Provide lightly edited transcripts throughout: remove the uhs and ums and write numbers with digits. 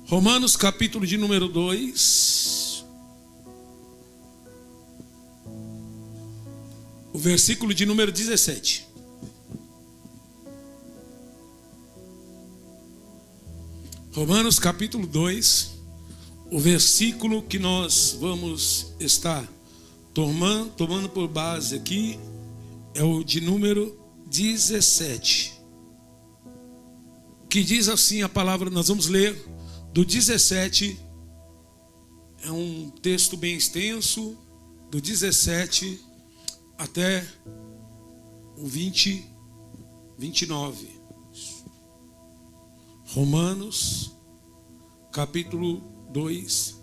Romanos capítulo de número 2, o versículo de número 17. Romanos capítulo 2, o versículo que nós vamos estar tomando por base aqui é o de número 17. Que diz assim a palavra, nós vamos ler do 17, é um texto bem extenso, do 17 até o 29. Romanos, capítulo 2,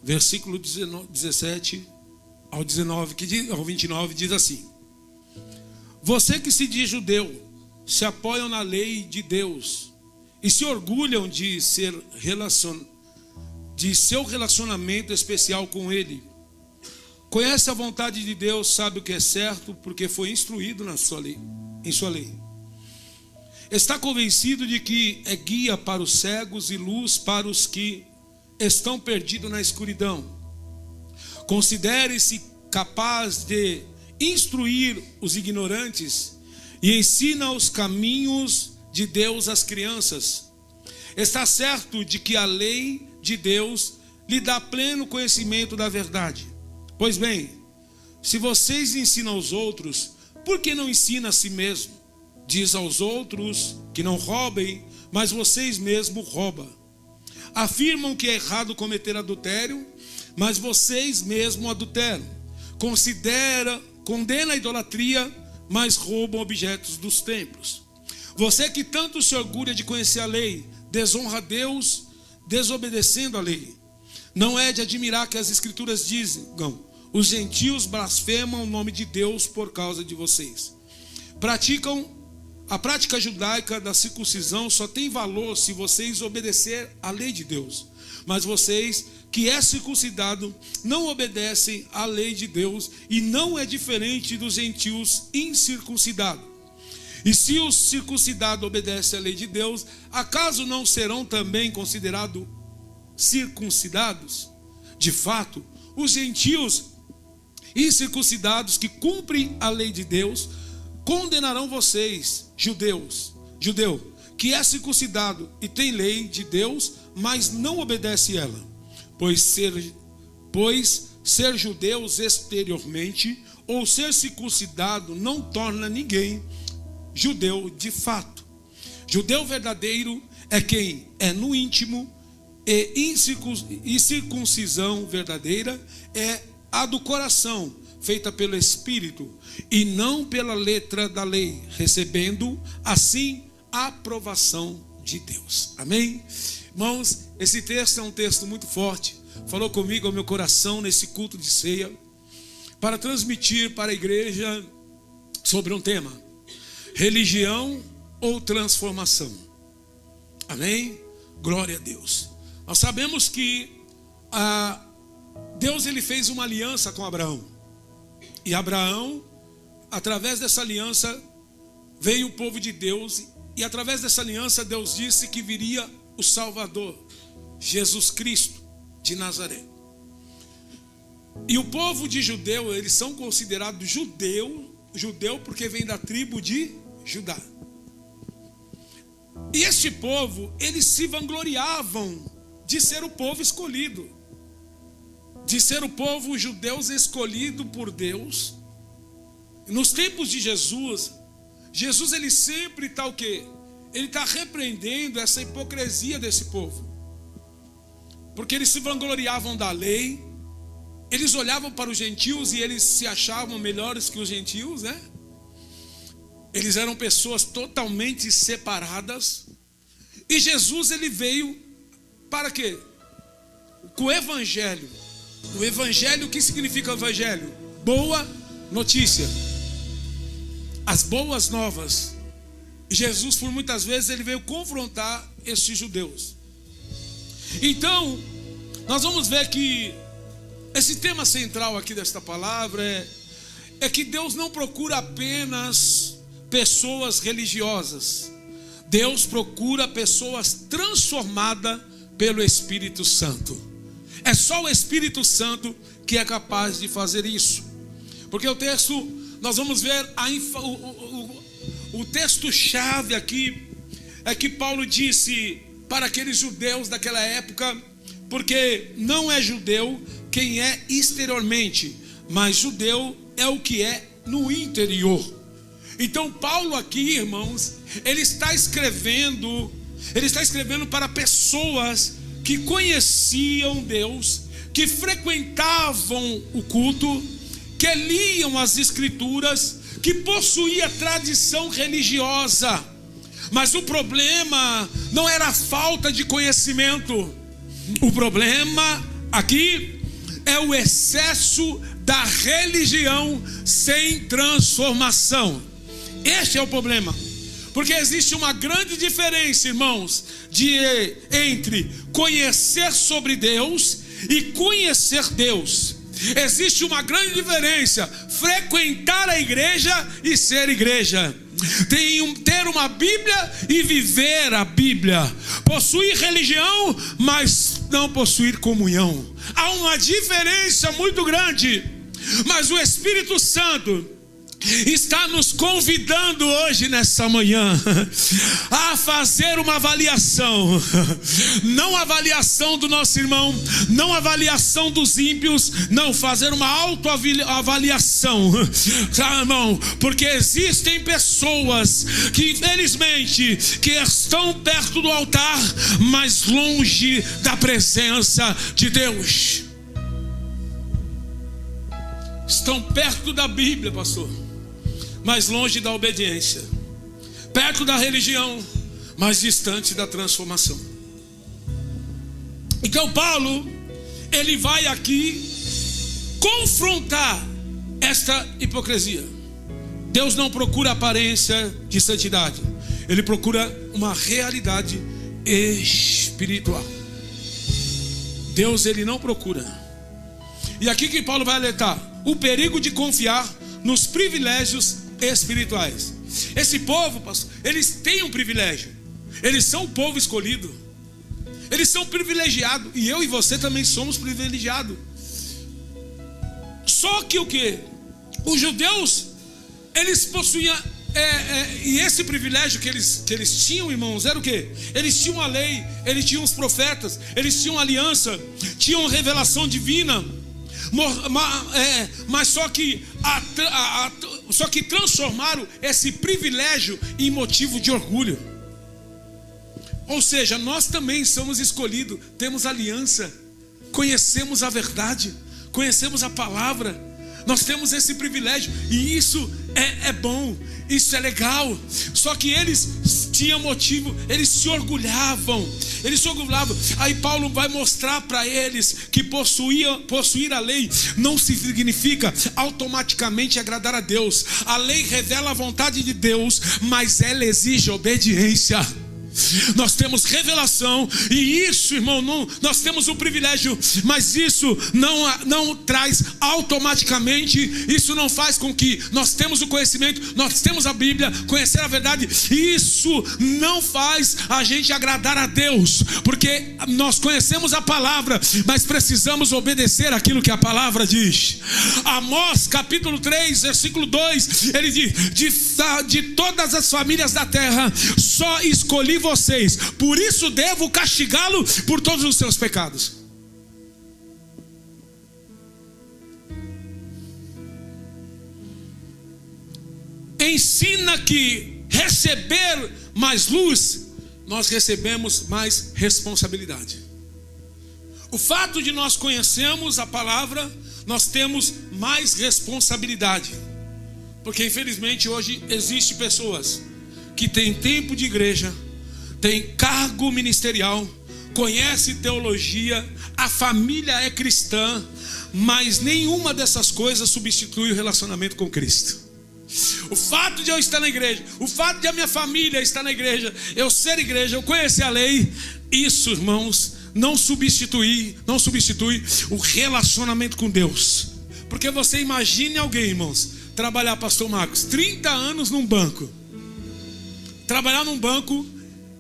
versículo 17 ao 19, ao 29, diz assim: Você que se diz judeu, se apoiam na lei de Deus e se orgulham de seu relacionamento especial com Ele. Conhece a vontade de Deus, sabe o que é certo, porque foi instruído em sua lei. Está convencido de que é guia para os cegos e luz para os que estão perdidos na escuridão. Considere-se capaz de instruir os ignorantes e ensina os caminhos de Deus às crianças. Está certo de que a lei de Deus lhe dá pleno conhecimento da verdade. Pois bem, se vocês ensinam aos outros, por que não ensina a si mesmo? Diz aos outros que não roubem, mas vocês mesmos roubam. Afirmam que é errado cometer adultério, mas vocês mesmos adulteram. Condena a idolatria, mas roubam objetos dos templos. Você que tanto se orgulha de conhecer a lei, desonra a Deus, desobedecendo a lei. Não é de admirar que as escrituras dizem: os gentios blasfemam o nome de Deus por causa de vocês. A prática judaica da circuncisão só tem valor se vocês obedecerem à lei de Deus. Mas vocês, que é circuncidado, não obedecem à lei de Deus e não é diferente dos gentios incircuncidados. E se os circuncidados obedecem à lei de Deus, acaso não serão também considerados circuncidados? De fato, os gentios incircuncidados que cumprem a lei de Deus condenarão vocês, judeu, que é circuncidado e tem lei de Deus, mas não obedece ela. Pois ser judeus exteriormente ou ser circuncidado não torna ninguém judeu de fato. Judeu verdadeiro é quem é no íntimo, e circuncisão verdadeira é a do coração, feita pelo Espírito e não pela letra da lei, recebendo assim a aprovação de Deus. Amém? Irmãos, esse texto é um texto muito forte. Falou comigo ao meu coração nesse culto de ceia, para transmitir para a igreja sobre um tema: religião ou transformação. Amém? Glória a Deus. Nós sabemos que Deus ele fez uma aliança com Abraão. E Abraão, através dessa aliança, veio o povo de Deus. E através dessa aliança, Deus disse que viria o Salvador, Jesus Cristo de Nazaré. E o povo de judeu, eles são considerados judeu porque vem da tribo de Judá. E este povo, eles se vangloriavam de ser o povo escolhido, de ser o povo judeus escolhido por Deus. Nos tempos de Jesus ele sempre está o quê? Ele está repreendendo essa hipocrisia desse povo, porque eles se vangloriavam da lei, eles olhavam para os gentios e eles se achavam melhores que os gentios, né? Eles eram pessoas totalmente separadas. E Jesus ele veio para quê? Com o evangelho. O evangelho, o que significa o evangelho? Boa notícia, as boas novas. Jesus, por muitas vezes, ele veio confrontar estes judeus. Então, nós vamos ver que esse tema central aqui desta palavra é que Deus não procura apenas pessoas religiosas, Deus procura pessoas transformadas pelo Espírito Santo. É só o Espírito Santo que é capaz de fazer isso. Porque o texto, nós vamos ver o texto-chave aqui, é que Paulo disse para aqueles judeus daquela época, porque não é judeu quem é exteriormente, mas judeu é o que é no interior. Então Paulo aqui, irmãos, ele está escrevendo para pessoas que conheciam Deus, que frequentavam o culto, que liam as escrituras, que possuía tradição religiosa. Mas o problema não era a falta de conhecimento. O problema aqui é o excesso da religião sem transformação. Este é o problema. Porque existe uma grande diferença, irmãos, entre conhecer sobre Deus e conhecer Deus. Existe uma grande diferença: frequentar a igreja e ser igreja. Ter uma Bíblia e viver a Bíblia. Possuir religião, mas não possuir comunhão. Há uma diferença muito grande. Mas o Espírito Santo está nos convidando hoje, nessa manhã, a fazer uma avaliação. Não avaliação do nosso irmão, não avaliação dos ímpios, não, fazer uma autoavaliação, tá, irmão? Porque existem pessoas que, infelizmente, que estão perto do altar, mas longe da presença de Deus. Estão perto da Bíblia, pastor, mas longe da obediência, perto da religião, mas distante da transformação. Então Paulo, ele vai aqui confrontar esta hipocrisia. Deus não procura aparência de santidade, ele procura uma realidade espiritual. Deus, ele não procura. E aqui que Paulo vai alertar o perigo de confiar nos privilégios espirituais. Esse povo, pastor, eles têm um privilégio. Eles são o povo escolhido. Eles são privilegiados. E eu e você também somos privilegiados. Só que o que? Os judeus, eles possuíam e esse privilégio que eles tinham, irmãos, era o que? Eles tinham a lei, eles tinham os profetas, eles tinham aliança, tinham revelação divina. Mas só que transformaram esse privilégio em motivo de orgulho. Ou seja, nós também somos escolhidos, temos aliança, conhecemos a verdade, conhecemos a palavra. Nós temos esse privilégio e isso é bom, isso é legal. Só que eles tinham motivo, eles se orgulhavam. Aí Paulo vai mostrar para eles que possuir a lei não significa automaticamente agradar a Deus. A lei revela a vontade de Deus, mas ela exige obediência. Nós temos revelação, e isso, irmão, nós temos um privilégio, mas isso não traz automaticamente, isso não faz com que nós temos o conhecimento, nós temos a Bíblia, conhecer a verdade, isso não faz a gente agradar a Deus, porque nós conhecemos a palavra, mas precisamos obedecer aquilo que a palavra diz. Amós capítulo 3 versículo 2, ele diz: de todas as famílias da terra só escolhi vocês, por isso devo castigá-lo por todos os seus pecados. Ensina que receber mais luz, nós recebemos mais responsabilidade. O fato de nós conhecermos a palavra, nós temos mais responsabilidade. Porque infelizmente hoje existem pessoas que têm tempo de igreja, tem cargo ministerial, conhece teologia, a família é cristã, mas nenhuma dessas coisas substitui o relacionamento com Cristo. O fato de eu estar na igreja, o fato de a minha família estar na igreja, eu ser igreja, eu conhecer a lei, isso, irmãos, não substitui o relacionamento com Deus. Porque você imagine alguém, irmãos, trabalhar, pastor Marcos, 30 anos num banco. Trabalhar num banco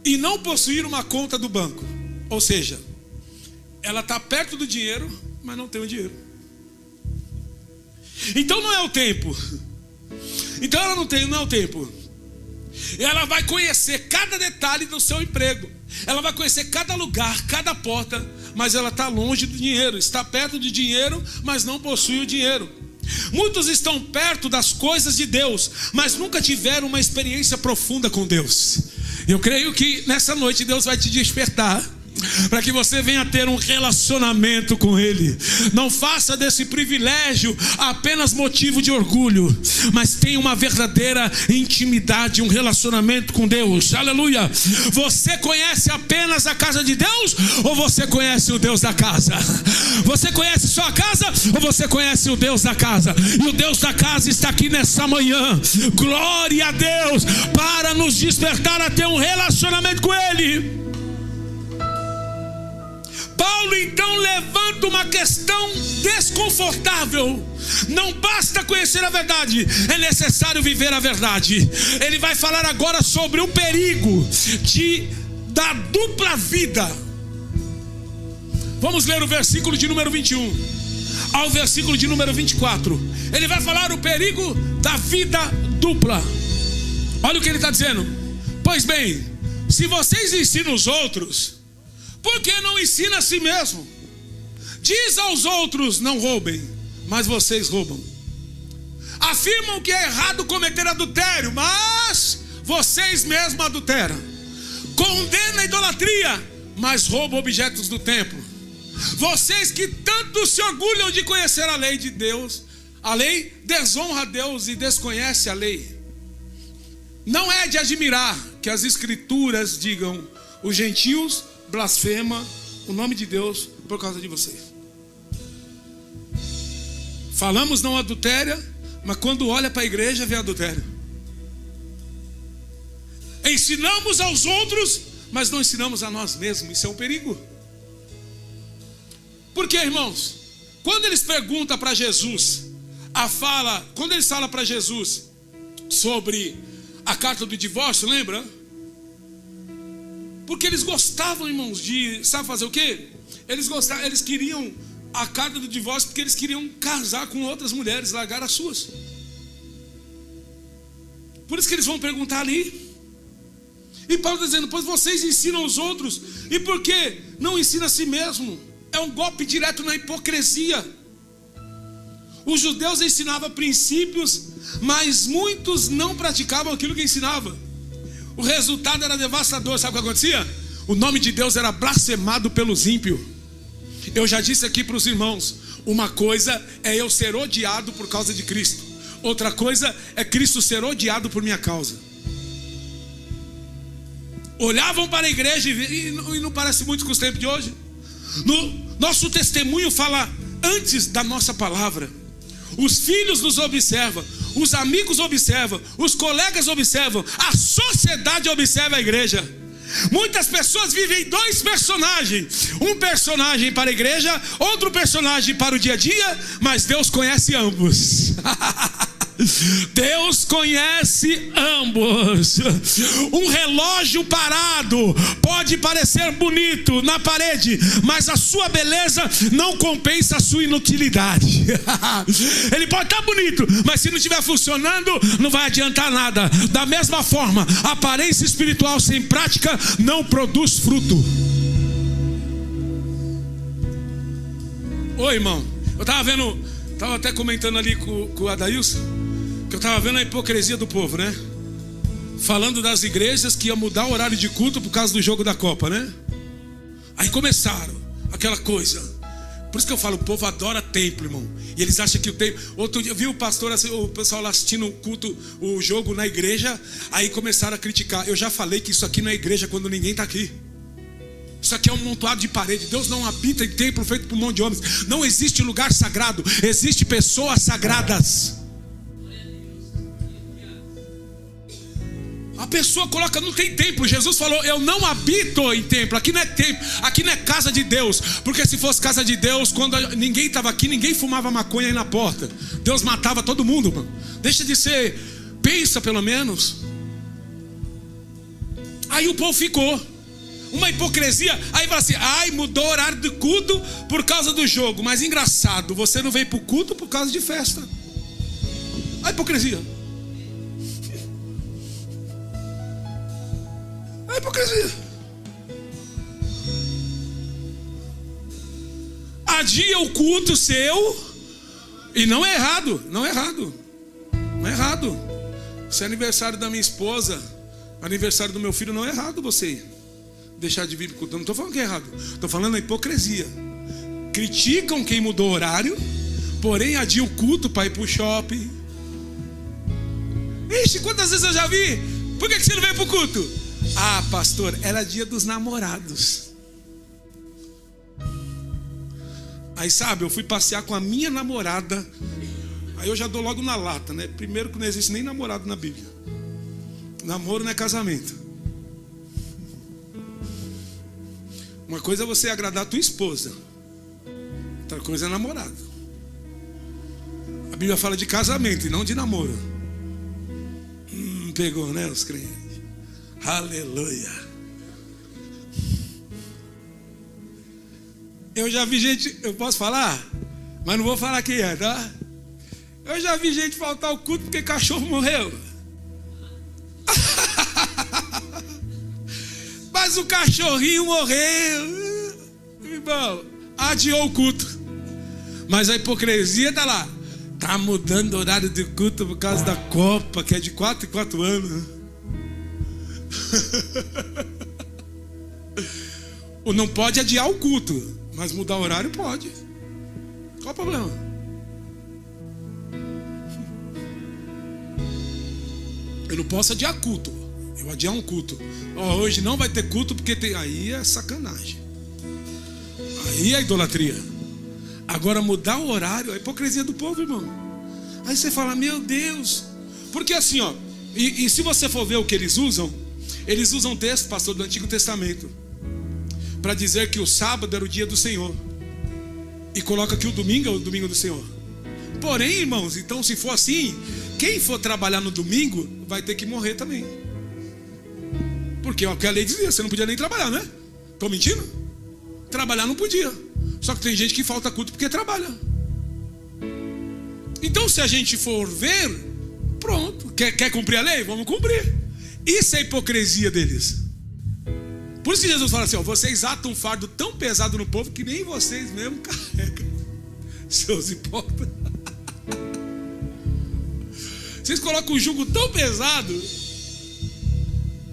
e não possuir uma conta do banco. Ou seja, ela está perto do dinheiro, mas não tem o dinheiro. Então não é o tempo. Então ela não é o tempo. Ela vai conhecer cada detalhe do seu emprego. Ela vai conhecer cada lugar, cada porta, mas ela está longe do dinheiro. Está perto do dinheiro, mas não possui o dinheiro. Muitos estão perto das coisas de Deus, mas nunca tiveram uma experiência profunda com Deus. Eu creio que nessa noite Deus vai te despertar para que você venha ter um relacionamento com Ele. Não faça desse privilégio apenas motivo de orgulho, mas tenha uma verdadeira intimidade, um relacionamento com Deus. Aleluia! Você conhece apenas a casa de Deus, ou você conhece o Deus da casa? Você conhece sua casa, ou você conhece o Deus da casa? E o Deus da casa está aqui nessa manhã. Glória a Deus, para nos despertar a ter um relacionamento com Ele. Paulo então levanta uma questão desconfortável. Não basta conhecer a verdade, é necessário viver a verdade. Ele vai falar agora sobre o perigo da dupla vida. Vamos ler o versículo de número 21 ao versículo de número 24. Ele vai falar o perigo da vida dupla. Olha o que ele está dizendo. Pois bem, se vocês ensinam os outros, por que não ensina a si mesmo? Diz aos outros: não roubem, mas vocês roubam. Afirmam que é errado cometer adultério, mas vocês mesmos adulteram. Condena a idolatria, mas roubam objetos do templo. Vocês que tanto se orgulham de conhecer a lei de Deus, a lei desonra a Deus e desconhece a lei. Não é de admirar que as escrituras digam: os gentios blasfema o nome de Deus por causa de vocês. Falamos não adultéria, mas quando olha para a igreja vê adultério. Ensinamos aos outros, mas não ensinamos a nós mesmos. Isso é um perigo. Por quê, irmãos? Quando eles perguntam para Jesus, quando eles falam para Jesus sobre a carta do divórcio, lembra? Porque eles gostavam, irmãos, sabe fazer o quê? Eles queriam a carta do divórcio porque eles queriam casar com outras mulheres, largar as suas. Por isso que eles vão perguntar ali. E Paulo está dizendo: pois vocês ensinam os outros, e por que não ensina a si mesmo? É um golpe direto na hipocrisia. Os judeus ensinavam princípios, mas muitos não praticavam aquilo que ensinavam. O resultado era devastador. Sabe o que acontecia? O nome de Deus era blasfemado pelos ímpios. Eu já disse aqui para os irmãos: uma coisa é eu ser odiado por causa de Cristo, outra coisa é Cristo ser odiado por minha causa. Olhavam para a igreja e não parece muito com os tempos de hoje. Nosso testemunho fala antes da nossa palavra. Os filhos nos observam, os amigos observam, os colegas observam, a sociedade observa a igreja. Muitas pessoas vivem dois personagens: um personagem para a igreja, outro personagem para o dia a dia, mas Deus conhece ambos. Deus conhece ambos. Um relógio parado pode parecer bonito na parede, mas a sua beleza não compensa a sua inutilidade. Ele pode estar bonito, mas se não estiver funcionando, não vai adiantar nada. Da mesma forma, a aparência espiritual sem prática não produz fruto. Oi, irmão, eu estava até comentando ali com o Adailson, que eu estava vendo a hipocrisia do povo, né? Falando das igrejas que iam mudar o horário de culto por causa do jogo da Copa, né? Aí começaram aquela coisa. Por isso que eu falo, o povo adora templo, irmão. E eles acham que o templo... Outro dia eu vi o pessoal lá assistindo o culto, o jogo na igreja. Aí começaram a criticar. Eu já falei que isso aqui não é igreja quando ninguém está aqui. Isso aqui é um montoado de parede. Deus não habita em templo feito por um monte de homens. Não existe lugar sagrado, existe pessoas sagradas. A pessoa coloca: não tem templo. Jesus falou: eu não habito em templo. Aqui não é templo, aqui não é casa de Deus. Porque se fosse casa de Deus, quando ninguém estava aqui, ninguém fumava maconha aí na porta. Deus matava todo mundo, mano. Deixa de ser, pensa pelo menos. Aí o povo ficou. Uma hipocrisia. Aí fala assim: ai, mudou o horário do culto por causa do jogo. Mas engraçado, você não veio para o culto por causa de festa. A hipocrisia. A hipocrisia. Adia o culto seu. E não é errado. Não é errado. Não é errado. Se é aniversário da minha esposa, aniversário do meu filho, não é errado você deixar de vir para o culto. Eu não estou falando que é errado. Estou falando da hipocrisia. Criticam quem mudou o horário, porém adiam o culto para ir para o shopping. Ixi, quantas vezes eu já vi? Por que você não veio para o culto? Ah, pastor, era dia dos namorados. Aí sabe, eu fui passear com a minha namorada. Aí eu já dou logo na lata, né? Primeiro que não existe nem namorado na Bíblia. Namoro não é casamento. Uma coisa é você agradar a tua esposa, outra coisa é namorado. A Bíblia fala de casamento e não de namoro. Pegou, né, os crentes? Aleluia. Eu já vi gente, eu posso falar? Mas não vou falar quem é, tá? Eu já vi gente faltar ao culto porque cachorro morreu. Mas o cachorrinho morreu. Irmão, adiou o culto. Mas a hipocrisia está lá. Está mudando o horário de culto por causa da Copa, que é de 4 em 4 anos. Ou não pode adiar o culto, mas mudar o horário pode. Qual o problema? Eu não posso adiar culto. Eu adiar um culto. Hoje não vai ter culto porque tem. Aí é sacanagem. Aí é idolatria. Agora mudar o horário é a hipocrisia do povo, irmão. Aí você fala, meu Deus. Porque assim, ó. E se você for ver o que eles usam texto, pastor, do Antigo Testamento, para dizer que o sábado era o dia do Senhor. E coloca que o domingo é o domingo do Senhor. Porém, irmãos, então se for assim, quem for trabalhar no domingo vai ter que morrer também. Porque é o que a lei dizia, você não podia nem trabalhar, né? Estou mentindo? Trabalhar não podia. Só que tem gente que falta culto porque trabalha. Então se a gente for ver, pronto. Quer cumprir a lei? Vamos cumprir. Isso é a hipocrisia deles. Por isso que Jesus fala assim, ó, vocês atam um fardo tão pesado no povo que nem vocês mesmo carregam. Seus hipócritas. Vocês colocam um jugo tão pesado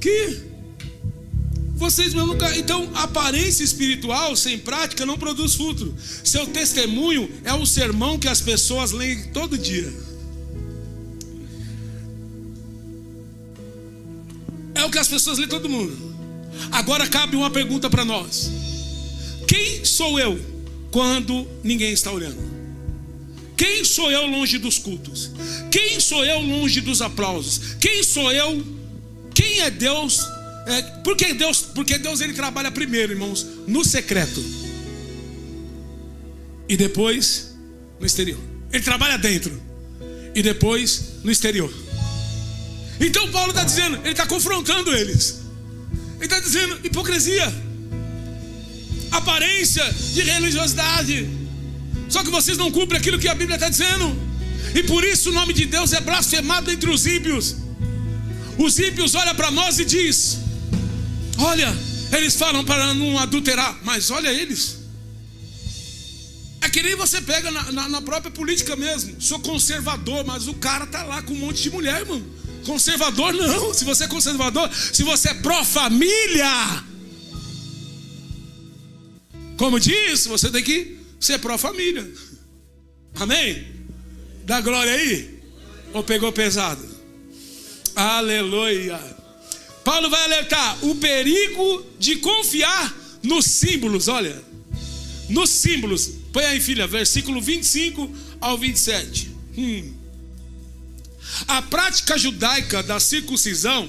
que vocês mesmo não. Então, aparência espiritual sem prática não produz fruto. Seu testemunho é o sermão que as pessoas leem todo dia. É o que as pessoas leem todo mundo. Agora cabe uma pergunta para nós: quem sou eu quando ninguém está olhando? Quem sou eu longe dos cultos? Quem sou eu longe dos aplausos? Quem sou eu? Quem é Deus? Porque Deus ele trabalha primeiro, irmãos, no secreto e depois no exterior. Ele trabalha dentro e depois no exterior. Então Paulo está dizendo, ele está confrontando eles. Ele está dizendo hipocrisia, aparência de religiosidade. Só que vocês não cumprem aquilo que a Bíblia está dizendo. E por isso o nome de Deus é blasfemado entre os ímpios. Os ímpios olham para nós e diz: olha, eles falam para não adulterar, mas olha eles. É que nem você pega na própria política mesmo. Sou conservador, mas o cara está lá com um monte de mulher, irmão. Conservador não. Se você é conservador, se você é pró-família, como diz, você tem que ser pró-família. Amém? Dá glória aí? Ou pegou pesado? Aleluia. Paulo vai alertar o perigo de confiar nos símbolos. Olha, nos símbolos. Põe aí, filha, versículo 25 ao 27. A prática judaica da circuncisão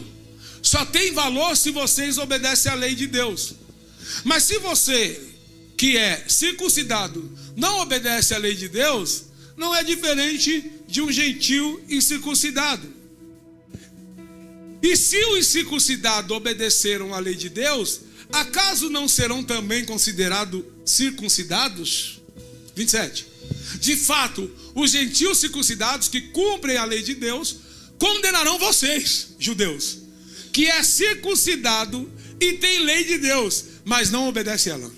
só tem valor se vocês obedecem à lei de Deus. Mas se você, que é circuncidado, não obedece à lei de Deus, não é diferente de um gentil incircuncidado. E se os circuncidados obedeceram à lei de Deus, acaso não serão também considerados circuncidados? 27. De fato, os gentios circuncidados que cumprem a lei de Deus condenarão vocês, judeus, que é circuncidado e tem lei de Deus, mas não obedece ela.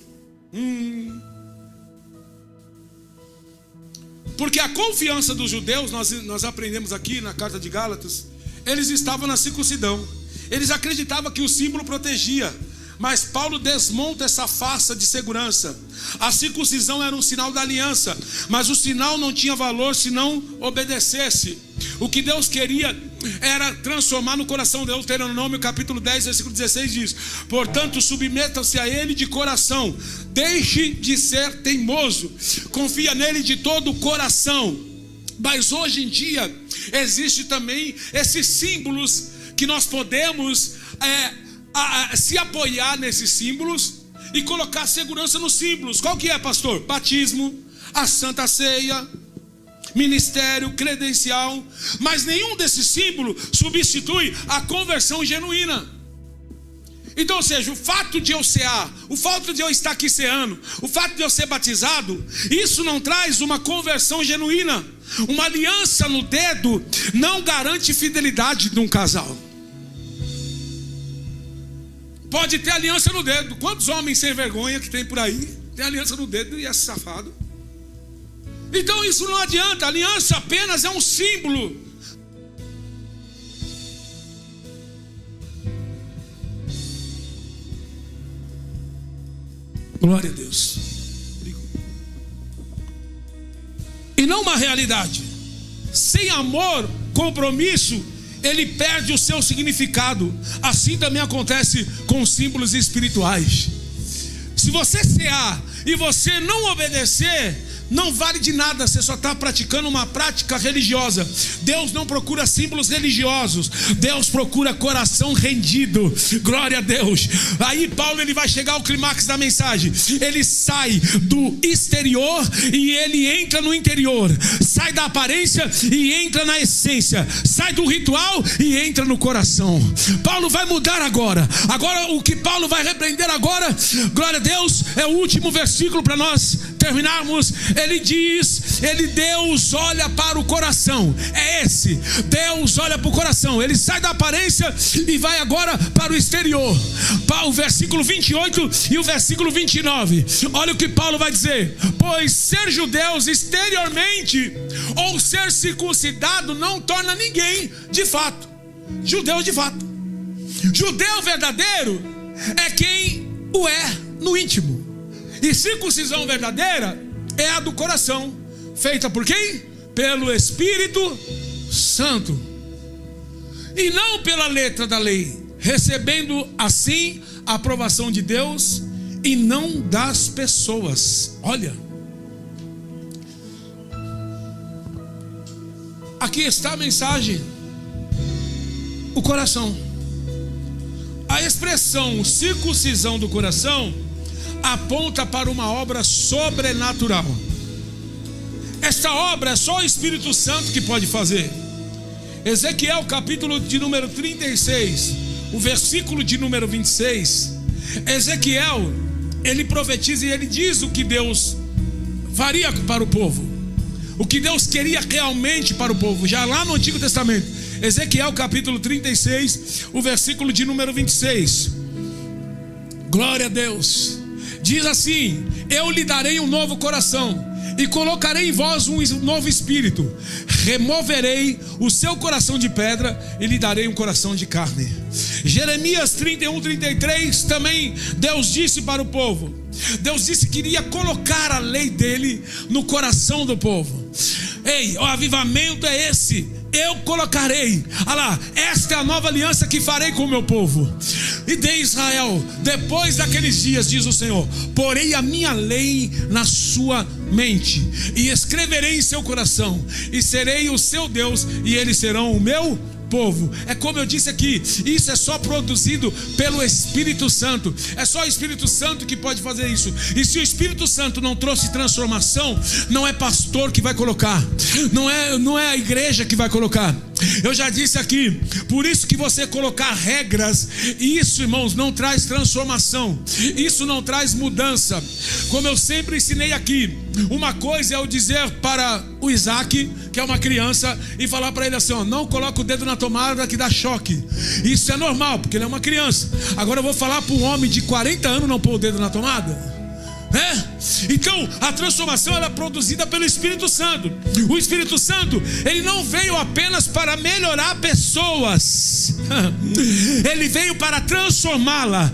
Porque a confiança dos judeus, nós aprendemos aqui na carta de Gálatas, eles estavam na circuncidão. Eles acreditavam que o símbolo protegia. Mas Paulo desmonta essa farsa de segurança. A circuncisão era um sinal da aliança, mas o sinal não tinha valor se não obedecesse. O que Deus queria era transformar no coração. Deuteronômio capítulo 10, versículo 16 diz: portanto, submetam-se a ele de coração, deixe de ser teimoso, confia nele de todo o coração. Mas hoje em dia existe também esses símbolos que nós podemos se apoiar nesses símbolos e colocar segurança nos símbolos. Qual que é, pastor? Batismo, a Santa Ceia, ministério, credencial. Mas nenhum desses símbolos substitui a conversão genuína. Então, ou seja, o fato de eu cear, o fato de eu estar aqui ceando, o fato de eu ser batizado, isso não traz uma conversão genuína. Uma aliança no dedo não garante fidelidade de um casal. Pode ter aliança no dedo. Quantos homens sem vergonha que tem por aí tem aliança no dedo e é safado? Então isso não adianta. A aliança apenas é um símbolo. Glória a Deus. E não uma realidade. Sem amor, compromisso, ele perde o seu significado. Assim também acontece com símbolos espirituais. Se você cear e você não obedecer, não vale de nada, você só está praticando uma prática religiosa. Deus não procura símbolos religiosos, Deus procura coração rendido. Glória a Deus. Aí Paulo ele vai chegar ao clímax da mensagem. Ele sai do exterior e ele entra no interior. Sai da aparência e entra na essência. Sai do ritual e entra no coração. Paulo vai mudar agora. Agora o que Paulo vai repreender agora, glória a Deus, é o último versículo para nós terminarmos. Ele diz, Deus olha para o coração. É esse, Deus olha para o coração. Ele sai da aparência e vai agora para o exterior. Para o versículo 28 e o versículo 29. Olha o que Paulo vai dizer: pois ser judeus exteriormente ou ser circuncidado não torna ninguém de fato judeu de fato. Judeu verdadeiro é quem o é no íntimo. E circuncisão verdadeira é a do coração, feita por quem? Pelo Espírito Santo, e não pela letra da lei, recebendo assim a aprovação de Deus e não das pessoas. Olha, aqui está a mensagem: o coração. A expressão circuncisão do coração aponta para uma obra sobrenatural. Esta obra é só o Espírito Santo que pode fazer. Ezequiel capítulo de número 36, o versículo de número 26. Ezequiel, ele profetiza e ele diz o que Deus faria para o povo, o que Deus queria realmente para o povo, já lá no Antigo Testamento. Ezequiel capítulo 36, o versículo de número 26. Glória a Deus. Diz assim: eu lhe darei um novo coração e colocarei em vós um novo espírito. Removerei o seu coração de pedra e lhe darei um coração de carne. Jeremias 31, 33 também Deus disse para o povo. Deus disse que iria colocar a lei dele no coração do povo. Ei, o avivamento é esse. Eu colocarei, olha lá, esta é a nova aliança que farei com o meu povo. E de Israel, depois daqueles dias, diz o Senhor, porei a minha lei na sua mente e escreverei em seu coração, e serei o seu Deus, e eles serão o meu povo. É como eu disse aqui, isso é só produzido pelo Espírito Santo. É só o Espírito Santo que pode fazer isso. E se o Espírito Santo não trouxe transformação, não é pastor que vai colocar, não é a igreja que vai colocar. Eu já disse aqui, por isso que você colocar regras, isso, irmãos, não traz transformação, isso não traz mudança. Como eu sempre ensinei aqui, uma coisa é eu dizer para o Isaac, que é uma criança, e falar para ele assim, ó, não coloca o dedo na tomada que dá choque. Isso é normal, porque ele é uma criança. Agora eu vou falar para um homem de 40 anos não pôr o dedo na tomada? Então a transformação ela é produzida pelo Espírito Santo. O Espírito Santo, ele não veio apenas para melhorar pessoas, ele veio para transformá-la.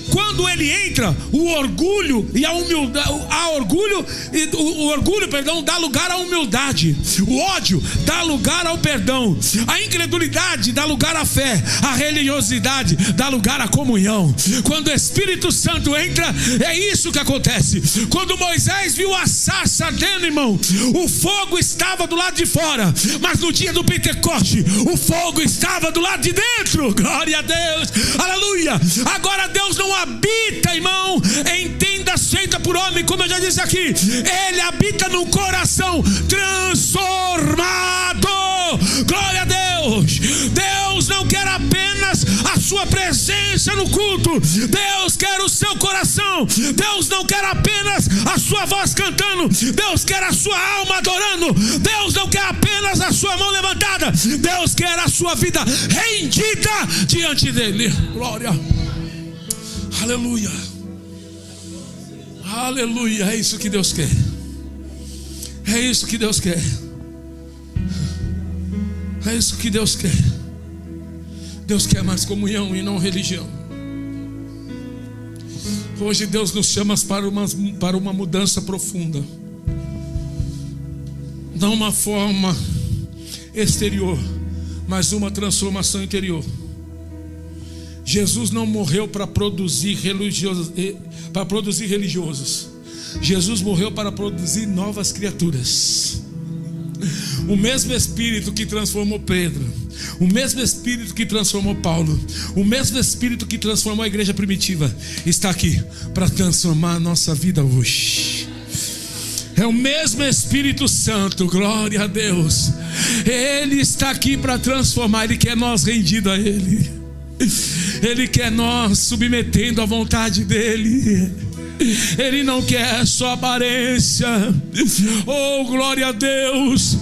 Quando ele entra, o orgulho e a humildade, o orgulho, dá lugar à humildade. O ódio dá lugar ao perdão. A incredulidade dá lugar à fé. A religiosidade dá lugar à comunhão. Quando o Espírito Santo entra, é isso que acontece. Quando Moisés viu a sarça ardendo, irmão, o fogo estava do lado de fora, mas no dia do Pentecoste, o fogo estava do lado de dentro. Glória a Deus, aleluia. Agora Deus não habita, irmão, em tendas feitas por homem, como eu já disse aqui. Ele habita no coração transformado. Glória a Deus. Deus não quer apenas a sua presença no culto, Deus quer o seu coração. Deus não quer apenas a sua voz cantando, Deus quer a sua alma adorando. Deus não quer apenas a sua mão levantada, Deus quer a sua vida rendida diante dele. Glória, aleluia, aleluia. É isso que Deus quer, é isso que Deus quer, é isso que Deus quer. Deus quer mais comunhão e não religião. Hoje Deus nos chama para uma mudança profunda, não uma forma exterior, mas uma transformação interior. Jesus não morreu para produzir religiosos. Jesus morreu para produzir novas criaturas. O mesmo Espírito que transformou Pedro, o mesmo Espírito que transformou Paulo, o mesmo Espírito que transformou a igreja primitiva, está aqui para transformar a nossa vida hoje. É o mesmo Espírito Santo, glória a Deus. Ele está aqui para transformar. Ele quer nós rendidos a Ele, Ele quer nós submetendo à vontade dEle. Ele não quer só aparência. Oh, glória a Deus.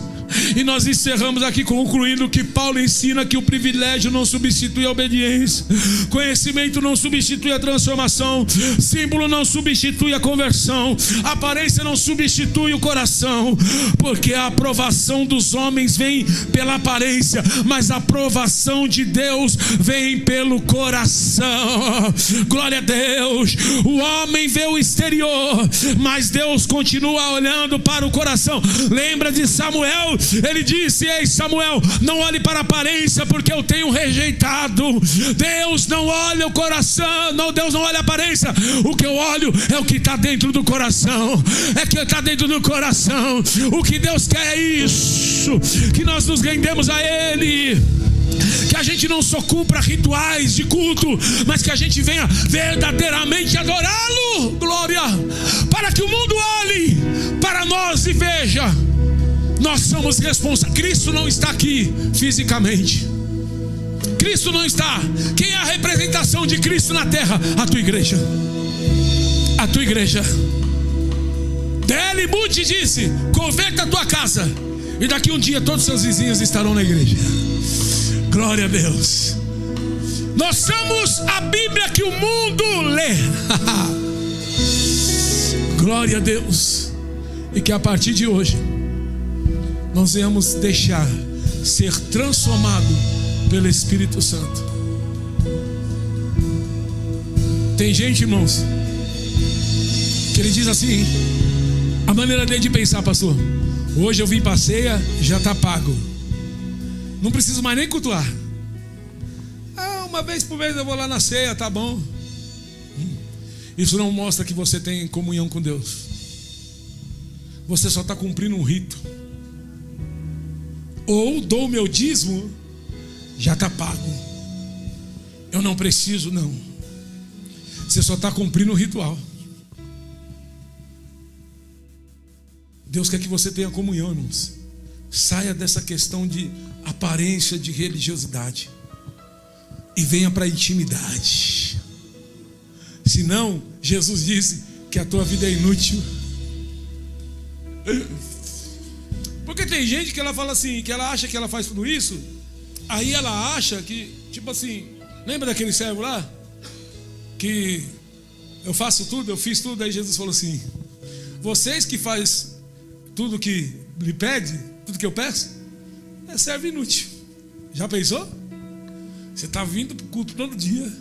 E nós encerramos aqui concluindo que Paulo ensina que o privilégio não substitui a obediência, conhecimento não substitui a transformação, símbolo não substitui a conversão, aparência não substitui o coração, porque a aprovação dos homens vem pela aparência, mas a aprovação de Deus vem pelo coração. Glória a Deus. O homem vê o exterior, mas Deus continua olhando para o coração. Lembra de Samuel? Ele disse: ei Samuel, não olhe para a aparência, porque eu tenho rejeitado. Deus não olha o coração, não, Deus não olha a aparência. O que eu olho é o que está dentro do coração. É que está dentro do coração. O que Deus quer é isso, que nós nos rendemos a Ele, que a gente não só cumpra rituais de culto, mas que a gente venha verdadeiramente adorá-lo. Glória, para que o mundo olhe para nós e veja, nós somos responsáveis. Cristo não está aqui fisicamente, Cristo não está. Quem é a representação de Cristo na terra? A tua igreja. A tua igreja. D.L. Moody disse: converta a tua casa, e daqui um dia todos os seus vizinhos estarão na igreja. Glória a Deus. Nós somos a Bíblia que o mundo lê. Glória a Deus. E que a partir de hoje nós venhamos deixar ser transformado pelo Espírito Santo. Tem gente, irmãos, que ele diz assim, a maneira dele de pensar: pastor, hoje eu vim para a ceia, já está pago, não preciso mais nem cultuar. Uma vez por mês eu vou lá na ceia, tá bom. Isso não mostra que você tem comunhão com Deus. Você só está cumprindo um rito. Ou dou o meu dízimo, já está pago. Eu não preciso, não. Você só está cumprindo o ritual. Deus quer que você tenha comunhão, irmãos. Saia dessa questão de aparência de religiosidade e venha para a intimidade. Senão, Jesus disse que a tua vida é inútil. Porque tem gente que ela fala assim, que ela acha que ela faz tudo isso, aí ela acha que, tipo assim, lembra daquele servo lá? Que eu faço tudo, eu fiz tudo, aí Jesus falou assim: vocês que faz tudo que lhe pede, tudo que eu peço, é servo inútil. Já pensou? Você está vindo para o culto todo dia.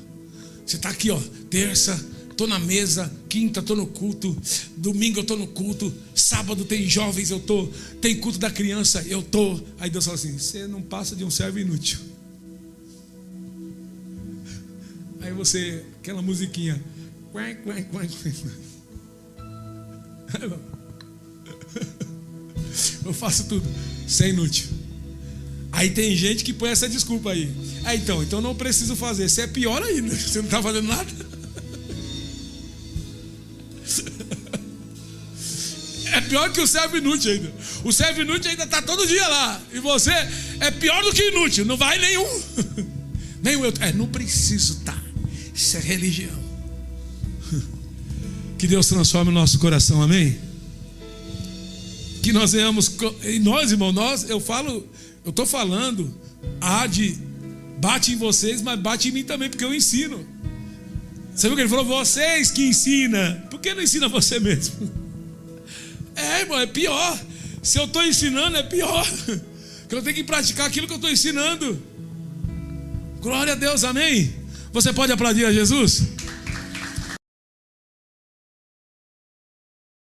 Você está aqui, ó, terça, estou na mesa, quinta, estou no culto, domingo eu estou no culto, sábado tem jovens, eu estou, tem culto da criança, eu estou. Aí Deus fala assim: você não passa de um servo inútil. Aí você, aquela musiquinha, eu faço tudo, você é inútil. Aí tem gente que põe essa desculpa aí. Então não preciso fazer. Você é pior ainda, você não está fazendo nada. É pior que o servo inútil ainda. O servo inútil ainda está todo dia lá. E você é pior do que inútil. Não vai nenhum. Nenhum eu. Não preciso estar. Isso é religião. Que Deus transforme o nosso coração, amém? Que nós venhamos. E nós, irmão, eu estou falando. Bate em vocês, mas bate em mim também, porque eu ensino. Você viu que ele falou? Vocês que ensinam. Por que não ensina você mesmo? Irmão, é pior. Se eu estou ensinando, é pior. Porque eu tenho que praticar aquilo que eu estou ensinando. Glória a Deus, amém? Você pode aplaudir a Jesus?